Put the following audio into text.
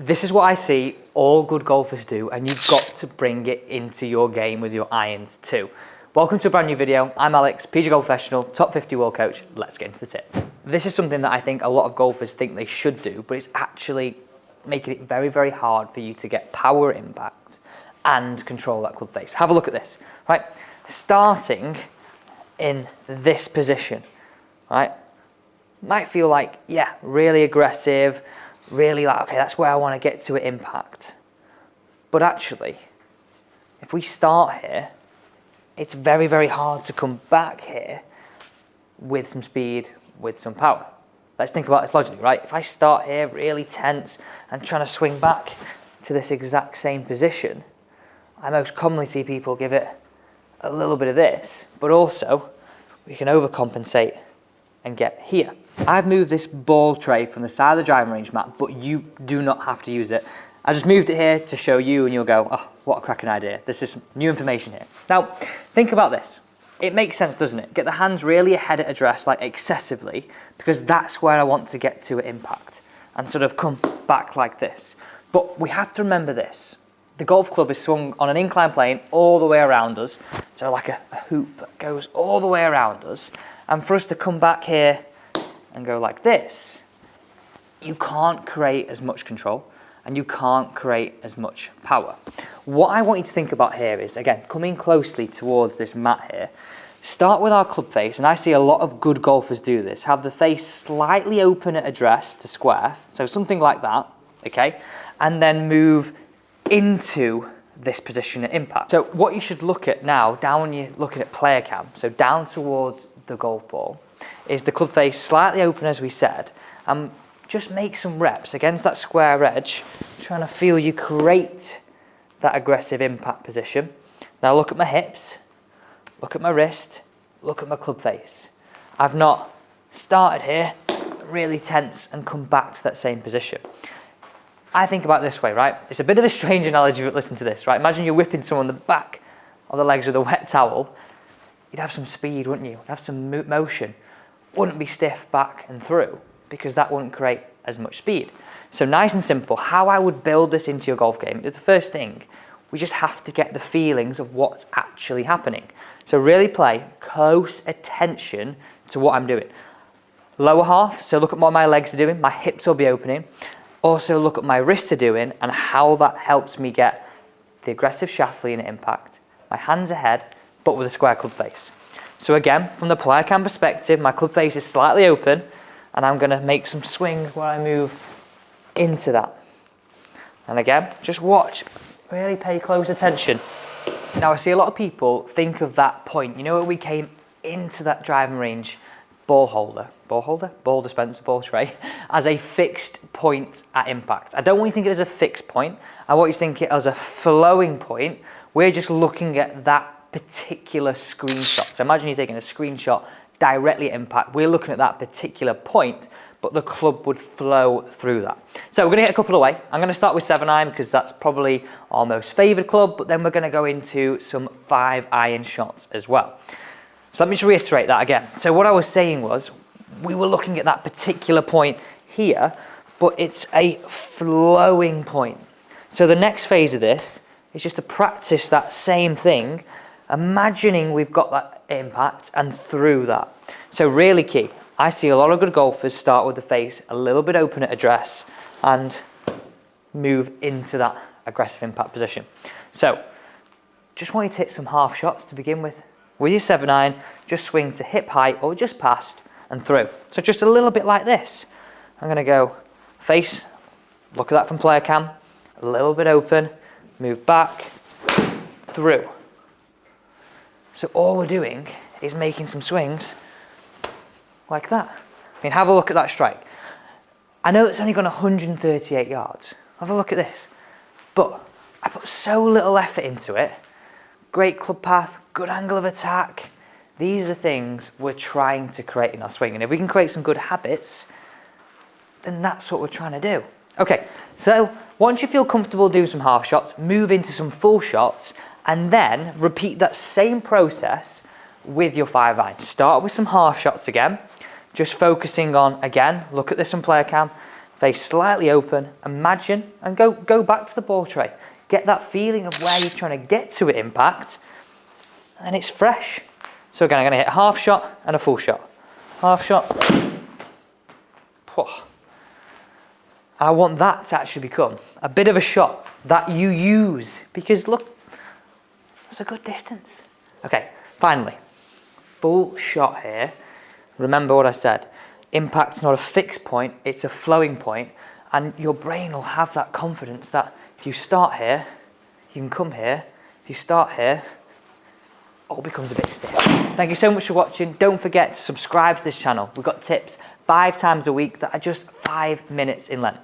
This is what I see all good golfers do, and you've got to bring it into your game with your irons too. Welcome to a brand new video. I'm Alex, PG Golf Professional, top 50 world coach. Let's get into the tip. This is something that I think a lot of golfers think they should do, but it's actually making it very, very hard for you to get power impact and control that club face. Have a look at this, right? Starting in this position, right? Might feel like, yeah, really aggressive, really like, okay, that's where I want to get to at impact. But actually, if we start here, it's very, very hard to come back here with some speed, with some power. Let's think about this logically, right? If I start here really tense and trying to swing back to this exact same position, I most commonly see people give it a little bit of this, but also we can overcompensate and get here. I've moved this ball tray from the side of the driving range mat, but you do not have to use it. I just moved it here to show you and you'll go, oh, what a cracking idea. This is some new information here. Now, think about this. It makes sense, doesn't it? Get the hands really ahead at address, like excessively, because that's where I want to get to at impact and sort of come back like this. But we have to remember this. The golf club is swung on an inclined plane all the way around us. So like a hoop that goes all the way around us. And for us to come back here and go like this, you can't create as much control and you can't create as much power. What I want you to think about here is, again, coming closely towards this mat here, start with our club face, and I see a lot of good golfers do this, have the face slightly open at address to square, so something like that, okay, and then move into this position at impact. So what you should look at now, down when you're looking at player cam, so down towards the golf ball, is the club face slightly open as we said, and just make some reps against that square edge, trying to feel you create that aggressive impact position. Now look at my hips, look at my wrist, look at my club face. I've not started here, really tense and come back to that same position. I think about it this way, right? It's a bit of a strange analogy, but listen to this, right? Imagine you're whipping someone the back of the legs with a wet towel. You'd have some speed, wouldn't you? You'd have some motion. Wouldn't be stiff back and through, because that wouldn't create as much speed. So nice and simple, how I would build this into your golf game is the first thing, we just have to get the feelings of what's actually happening. So really pay close attention to what I'm doing. Lower half, so look at what my legs are doing, my hips will be opening. Also look at my wrists are doing and how that helps me get the aggressive shaft lean at impact. My hands ahead, but with a square club face. So again, from the player cam perspective, my club face is slightly open, and I'm going to make some swings where I move into that. And again, just watch, really pay close attention. Now I see a lot of people think of that point, you know, when we came into that driving range ball dispenser, ball tray, as a fixed point at impact. I don't want you to think it as a fixed point. I want you to think it as a flowing point. We're just looking at that particular screenshot. So imagine you're taking a screenshot directly at impact. We're looking at that particular point, but the club would flow through that. So we're going to hit a couple away. I'm going to start with 7-iron because that's probably our most favoured club, but then we're going to go into some 5-iron shots as well. So let me just reiterate that again. So what I was saying was, we were looking at that particular point here, but it's a flowing point. So the next phase of this is just to practice that same thing, imagining we've got that impact and through that. So really key. I see a lot of good golfers start with the face a little bit open at address and move into that aggressive impact position. So just want you to hit some half shots to begin with. With your 7-iron, just swing to hip height or just past and through. So just a little bit like this. I'm going to go face, look at that from player cam, a little bit open, move back, through. So all we're doing is making some swings like that. I mean, have a look at that strike. I know it's only gone 138 yards. Have a look at this. But I put so little effort into it. Great club path, good angle of attack. These are things we're trying to create in our swing. And if we can create some good habits, then that's what we're trying to do. Okay, so once you feel comfortable doing some half shots, move into some full shots, and then repeat that same process with your 5-iron. Start with some half shots again, just focusing on, again, look at this on player cam, face slightly open, imagine, and go back to the ball tray. Get that feeling of where you're trying to get to at impact, and it's fresh. So again, I'm going to hit a half shot and a full shot. Half shot. I want that to actually become a bit of a shot that you use, because look, that's a good distance. Okay, finally, full shot here. Remember what I said, impact's not a fixed point, it's a flowing point, and your brain will have that confidence that if you start here, you can come here. If you start here, all becomes a bit stiff. Thank you so much for watching. Don't forget to subscribe to this channel. We've got tips 5 times a week that are just 5 minutes in length.